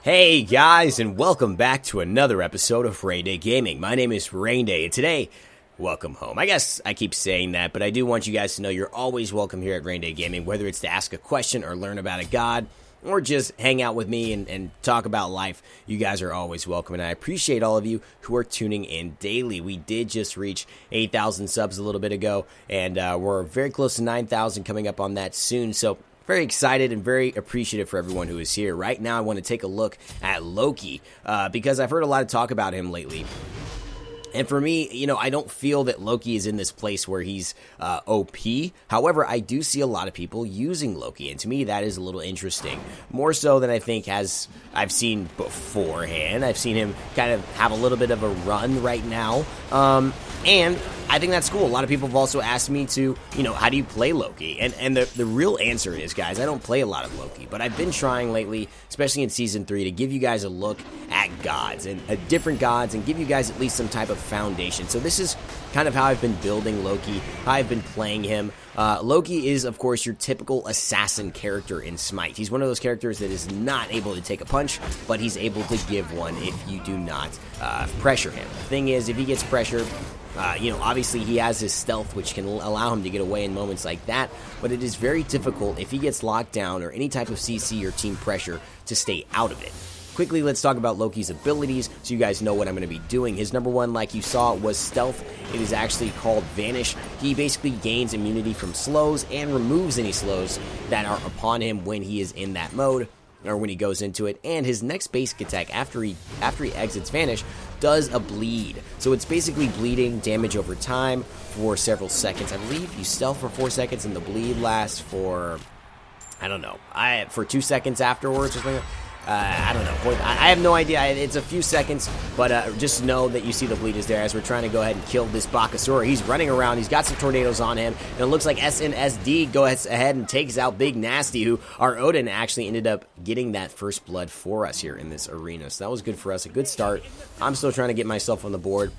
Hey guys, and welcome back to another episode of Raynday Gaming. My name is Raynday, and today, welcome home. I guess I keep saying that, but I do want you guys to know you're always welcome here at Raynday Gaming, whether it's to ask a question or learn about a god, or just hang out with me and talk about life. You guys are always welcome, and I appreciate all of you who are tuning in daily. We did just reach 8,000 subs a little bit ago, and we're very close to 9,000 coming up on that soon, so very excited and very appreciative for everyone who is here. Right now, I want to take a look at Loki because I've heard a lot of talk about him lately. And for me, you know, I don't feel that Loki is in this place where he's OP. However, I do see a lot of people using Loki, and to me, that is a little interesting. More so than I think I've seen beforehand. I've seen him kind of have a little bit of a run right now. And I think that's cool. A lot of people have also asked me to, you know, how do you play Loki? And the real answer is, guys, I don't play a lot of Loki, but I've been trying lately, especially in Season 3, to give you guys a look at gods and different gods and give you guys at least some type of foundation. So this is kind of how I've been building Loki, how I've been playing him. Loki is, of course, your typical assassin character in Smite. He's one of those characters that is not able to take a punch, but he's able to give one if you do not pressure him. The thing is, if he gets pressured, you know, obviously he has his stealth, which can allow him to get away in moments like that, but it is very difficult if he gets locked down or any type of CC or team pressure to stay out of it. Quickly, let's talk about Loki's abilities so you guys know what I'm going to be doing. His number one, like you saw, was Stealth. It is actually called Vanish. He basically gains immunity from slows and removes any slows that are upon him when he is in that mode, or when he goes into it. And his next basic attack after he exits Vanish does a bleed. So it's basically bleeding damage over time for several seconds. I believe you stealth for 4 seconds and the bleed lasts for, I don't know, for 2 seconds afterwards or something. I don't know. I have no idea. It's a few seconds, but just know that you see the bleed is there as we're trying to go ahead and kill this Bakasura. He's running around. He's got some tornadoes on him, and it looks like SNSD goes ahead and takes out Big Nasty, who our Odin actually ended up getting that first blood for us here in this arena. So that was good for us. A good start. I'm still trying to get myself on the board.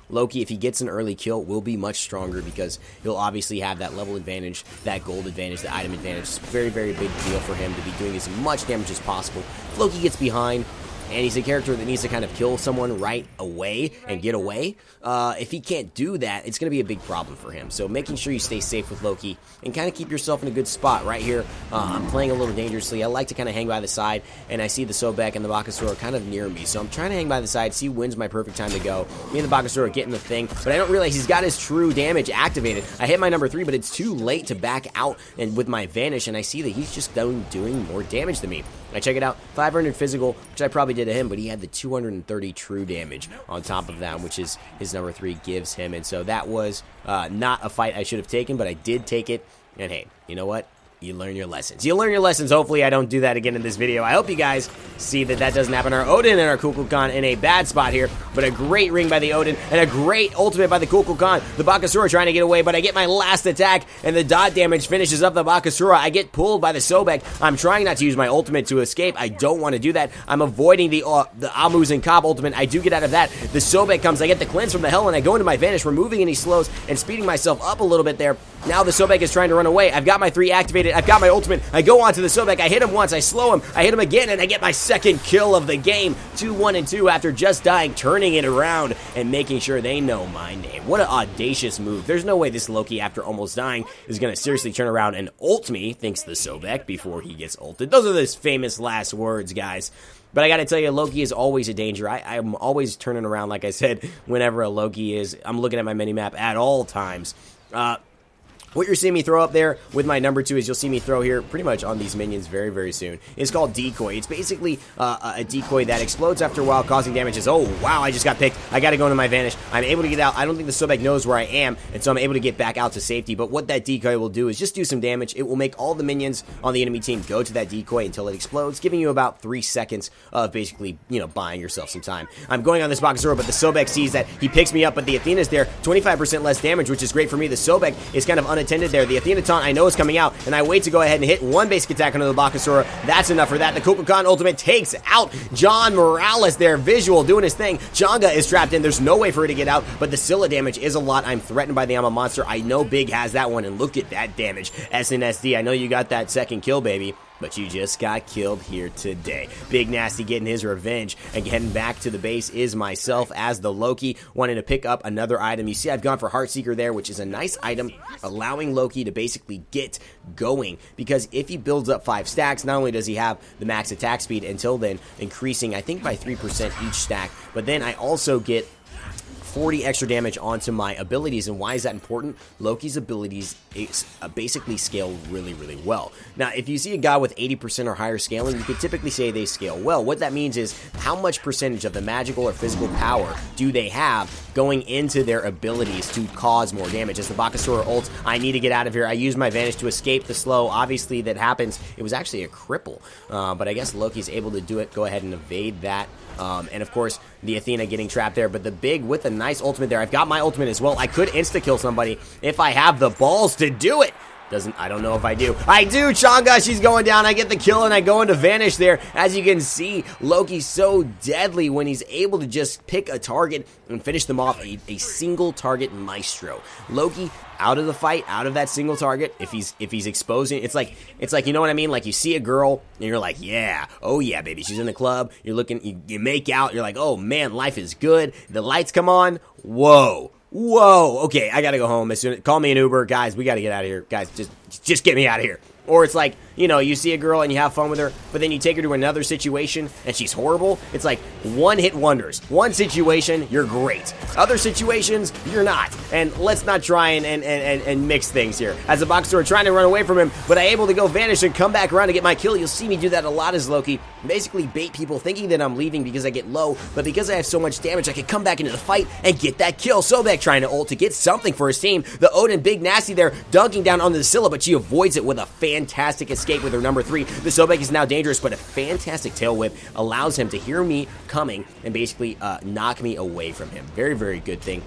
Loki, if he gets an early kill, will be much stronger because he'll obviously have that level advantage, that gold advantage, the item advantage. It's a very, very big deal for him to be doing as much damage as possible. If Loki gets behind, and he's a character that needs to kind of kill someone right away and get away, if he can't do that, it's going to be a big problem for him. So making sure you stay safe with Loki and kind of keep yourself in a good spot right here. I'm playing a little dangerously. I like to kind of hang by the side, and I see the Sobek and the Bakasura are kind of near me. So I'm trying to hang by the side, see when's my perfect time to go. Me and the Bakasura are getting the thing, but I don't realize he's got his true damage activated. I hit my number 3, but it's too late to back out and with my Vanish, and I see that he's just doing more damage than me. I check it out, 500 physical, which I probably did to him, but he had the 230 true damage on top of that, which is his number 3 gives him. And so that was not a fight I should have taken, but I did take it. And hey, you know what? You learn your lessons. You learn your lessons. Hopefully I don't do that again in this video. I hope you guys see that that doesn't happen. Our Odin and our Kukulkan in a bad spot here, but a great ring by the Odin and a great ultimate by the Kukulkan. The Bakasura trying to get away, but I get my last attack and the dot damage finishes up the Bakasura. I get pulled by the Sobek. I'm trying not to use my ultimate to escape. I don't want to do that. I'm avoiding the Amuz and Cobb ultimate. I do get out of that. The Sobek comes. I get the cleanse from the hell and I go into my Vanish, removing any slows and speeding myself up a little bit there. Now the Sobek is trying to run away. I've got my 3 activated. I've got my ultimate. I go onto the Sobek. I hit him once. I slow him. I hit him again, and I get my second kill of the game. 2-1-2 after just dying, turning it around and making sure they know my name. What an audacious move. There's no way this Loki, after almost dying, is going to seriously turn around and ult me, thinks the Sobek, before he gets ulted. Those are his famous last words, guys. But I gotta tell you, Loki is always a danger. I'm always turning around, like I said, whenever a Loki is. I'm looking at my minimap at all times. What you're seeing me throw up there with my number 2 is you'll see me throw here pretty much on these minions very, very soon. It's called Decoy. It's basically a decoy that explodes after a while, causing damages. Oh, wow, I just got picked. I got to go into my Vanish. I'm able to get out. I don't think the Sobek knows where I am, and so I'm able to get back out to safety. But what that decoy will do is just do some damage. It will make all the minions on the enemy team go to that decoy until it explodes, giving you about 3 seconds of basically, you know, buying yourself some time. I'm going on this Bakasura, but the Sobek sees that. He picks me up, but the Athena's there. 25% less damage, which is great for me. The Sobek is kind of unattended there. The Athena taunt I know is coming out, and I wait to go ahead and hit 1 basic attack onto the Bakasura. That's enough for that. The Kukulkan ultimate takes out John Morales there. Visual doing his thing. Changa is trapped in. There's no way for her to get out, but the Scylla damage is a lot. I'm threatened by the Ama Monster. I know Big has that one, and look at that damage. SNSD, I know you got that second kill, baby. but you just got killed here today. Big Nasty getting his revenge, and getting back to the base is myself as the Loki, wanting to pick up another item. You see I've gone for Heartseeker there, which is a nice item, allowing Loki to basically get going, because if he builds up 5 stacks, not only does he have the max attack speed until then, increasing I think by 3% each stack, but then I also get 40 extra damage onto my abilities. And why is that important? Loki's abilities basically scale really, really well. Now, if you see a guy with 80% or higher scaling, you could typically say they scale well. What that means is how much percentage of the magical or physical power do they have going into their abilities to cause more damage. As the Bakasura ults, I need to get out of here. I use my Vanish to escape the slow. Obviously, that happens. It was actually a cripple, but I guess Loki's able to do it. Go ahead and evade that. And of course, the Athena getting trapped there, but the Big with a nice ultimate there. I've got my ultimate as well. I could insta-kill somebody if I have the balls to do it. I don't know if I do. I do! Changa, she's going down. I get the kill, and I go into Vanish there. As you can see, Loki's so deadly when he's able to just pick a target and finish them off. A single target maestro. Loki out of the fight, out of that single target. If he's exposing, it's like, you know what I mean? Like, you see a girl and you're like, yeah, oh yeah, baby, she's in the club. You're looking, you make out. You're like, oh man, life is good. The lights come on. Whoa. Whoa, okay, I gotta go home as soon. Call me an Uber, guys. We gotta get out of here, guys. Just get me out of here. Or it's like, you know, you see a girl and you have fun with her, but then you take her to another situation and she's horrible. It's like one-hit wonders. One situation, you're great. Other situations, you're not. And let's not try and mix things here. As a boxer, trying to run away from him, but I'm able to go Vanish and come back around to get my kill. You'll see me do that a lot as Loki. Basically bait people thinking that I'm leaving because I get low, but because I have so much damage, I can come back into the fight and get that kill. Sobek trying to ult to get something for his team. The Odin Big Nasty there, dunking down onto the Scylla, but she avoids it with a fantastic escape with her number 3. The Sobek is now dangerous, but a fantastic tail whip allows him to hear me coming and basically knock me away from him. Very, very good thing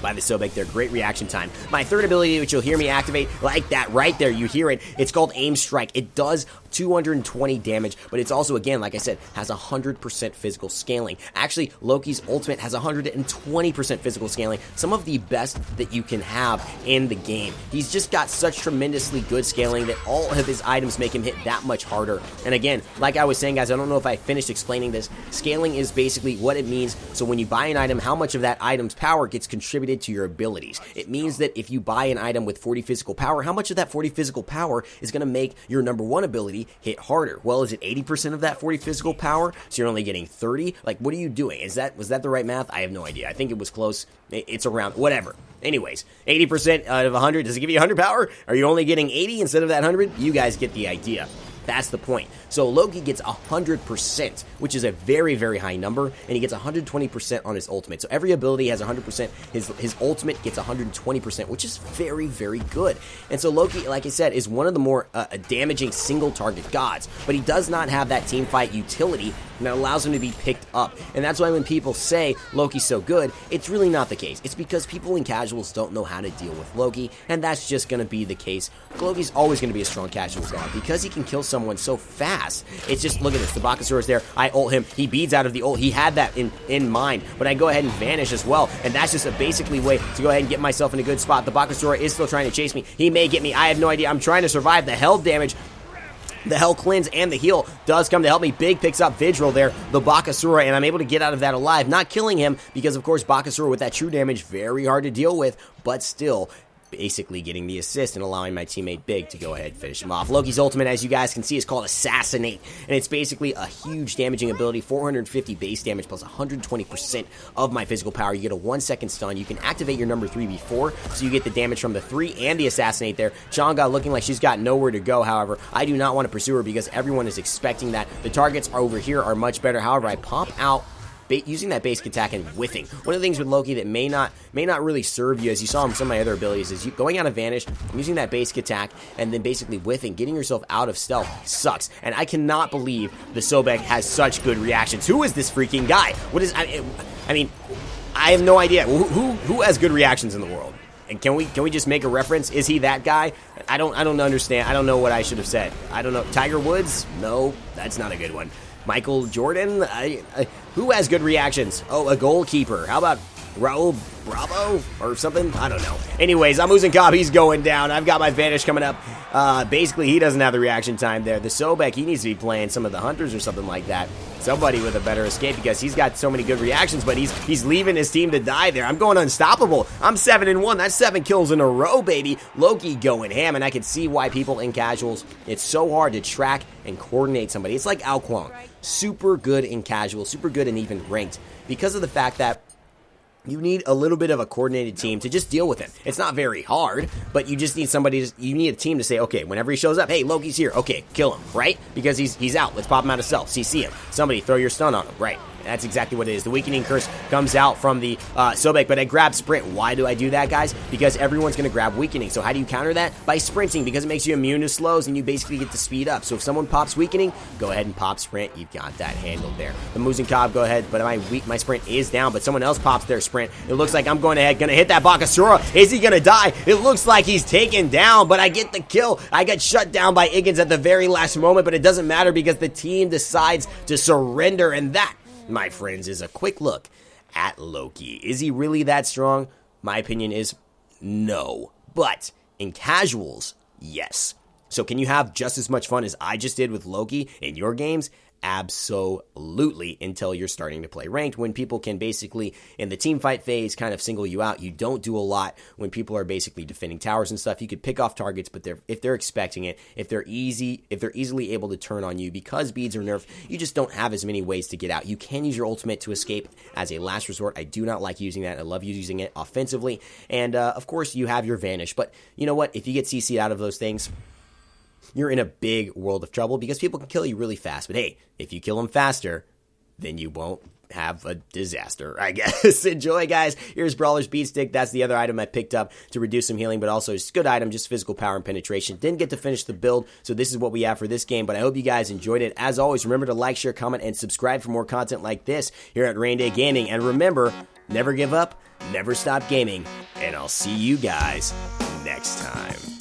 by the Sobek there. Great reaction time. My third ability, which you'll hear me activate like that right there, you hear it. It's called Aim Strike. It does 220 damage, but it's also, again, like I said, has 100% physical scaling. Actually, Loki's ultimate has 120% physical scaling, some of the best that you can have in the game. He's just got such tremendously good scaling that all of his items make him hit that much harder. And again, like I was saying, guys, I don't know if I finished explaining this. Scaling is basically what it means. So when you buy an item, how much of that item's power gets contributed to your abilities. It means that if you buy an item with 40 physical power, how much of that 40 physical power is going to make your number 1 ability hit harder? Well, is it 80% of that 40 physical power? So you're only getting 30? Like, what are you doing? Was that the right math? I have no idea. I think it was close. It's around, whatever. Anyways, 80% out of 100, does it give you 100 power? Are you only getting 80 instead of that 100? You guys get the idea. That's the point. So Loki gets 100%, which is a very, very high number, and he gets 120% on his ultimate. So every ability has 100%. His ultimate gets 120%, which is very, very good. And so Loki, like I said, is one of the more damaging single-target gods, but he does not have that teamfight utility that allows him to be picked up. And that's why when people say Loki's so good, it's really not the case. It's because people in casuals don't know how to deal with Loki, and that's just going to be the case. Loki's always going to be a strong casual god because he can kill someone so fast. It's just, look at this, the Bakasura's there, I ult him, he beads out of the ult, he had that in mind, but I go ahead and Vanish as well, and that's just a basically way to go ahead and get myself in a good spot. The Bakasura is still trying to chase me, he may get me, I have no idea, I'm trying to survive. The hell damage, the hell cleanse, and the heal does come to help me. Big picks up Vigil there, the Bakasura, and I'm able to get out of that alive, not killing him, because of course Bakasura with that true damage, very hard to deal with, but still basically getting the assist and allowing my teammate Big to go ahead and finish him off. Loki's ultimate, as you guys can see, is called Assassinate, and it's basically a huge damaging ability, 450 base damage plus 120% of my physical power. You get a 1-second stun. You can activate your number 3 before, so you get the damage from the 3 and the Assassinate there. Changa looking like she's got nowhere to go, however. I do not want to pursue her because everyone is expecting that. The targets over here are much better, however, I pop out using that basic attack and whiffing. One of the things with Loki that may not really serve you, as you saw in some of my other abilities, is you going out of Vanish, using that basic attack, and then basically whiffing, getting yourself out of stealth sucks. And I cannot believe the Sobek has such good reactions. Who is this freaking guy? What is, I mean, I have no idea. Who has good reactions in the world? And can we just make a reference? Is he that guy? I don't understand. I don't know what I should have said. I don't know. Tiger Woods? No, that's not a good one. Michael Jordan? Who has good reactions? Oh, a goalkeeper. How about Raul Bravo or something? I don't know. Anyways, I'm losing Cobb. He's going down. I've got my Vanish coming up. Basically, he doesn't have the reaction time there. The Sobek, he needs to be playing some of the Hunters or something like that. Somebody with a better escape because he's got so many good reactions, but he's leaving his team to die there. I'm going unstoppable. I'm 7-1. That's 7 kills in a row, baby. Loki going ham, and I can see why people in casuals, it's so hard to track and coordinate somebody. It's like Ao Kwang. Super good in casual, super good in even ranked because of the fact that you need a little bit of a coordinated team to just deal with him. It's not very hard, but you just need you need a team to say, okay, whenever he shows up, hey, Loki's here, okay, kill him, right? Because he's out, let's pop him out of stealth, CC him. Somebody throw your stun on him, right? That's exactly what it is. The Weakening Curse comes out from the Sobek, but I grab Sprint. Why do I do that, guys? Because everyone's going to grab Weakening. So how do you counter that? By sprinting, because it makes you immune to slows, and you basically get to speed up. So if someone pops Weakening, go ahead and pop Sprint. You've got that handled there. The Moose and Cobb, go ahead, but my Sprint is down, but someone else pops their Sprint. It looks like I'm going ahead, going to hit that Bakasura. Is he going to die? It looks like he's taken down, but I get the kill. I get shut down by Iggins at the very last moment, but it doesn't matter because the team decides to surrender, and that, my friends, is a quick look at Loki. Is he really that strong? My opinion is no. But in casuals, yes. So can you have just as much fun as I just did with Loki in your games? Absolutely, until you're starting to play ranked, when people can basically, in the team fight phase, kind of single you out. You don't do a lot when people are basically defending towers and stuff. You could pick off targets, but if they're expecting it, if they're easily able to turn on you because beads are nerfed, you just don't have as many ways to get out. You can use your ultimate to escape as a last resort. I do not like using that. I love using it offensively, and of course you have your Vanish. But you know what? If you get CC'd out of those things, you're in a big world of trouble because people can kill you really fast. But hey, if you kill them faster, then you won't have a disaster, I guess. Enjoy, guys. Here's Brawler's Beatstick. That's the other item I picked up to reduce some healing, but also it's a good item, just physical power and penetration. Didn't get to finish the build, so this is what we have for this game, but I hope you guys enjoyed it. As always, remember to like, share, comment, and subscribe for more content like this here at Raynday Gaming. And remember, never give up, never stop gaming, and I'll see you guys next time.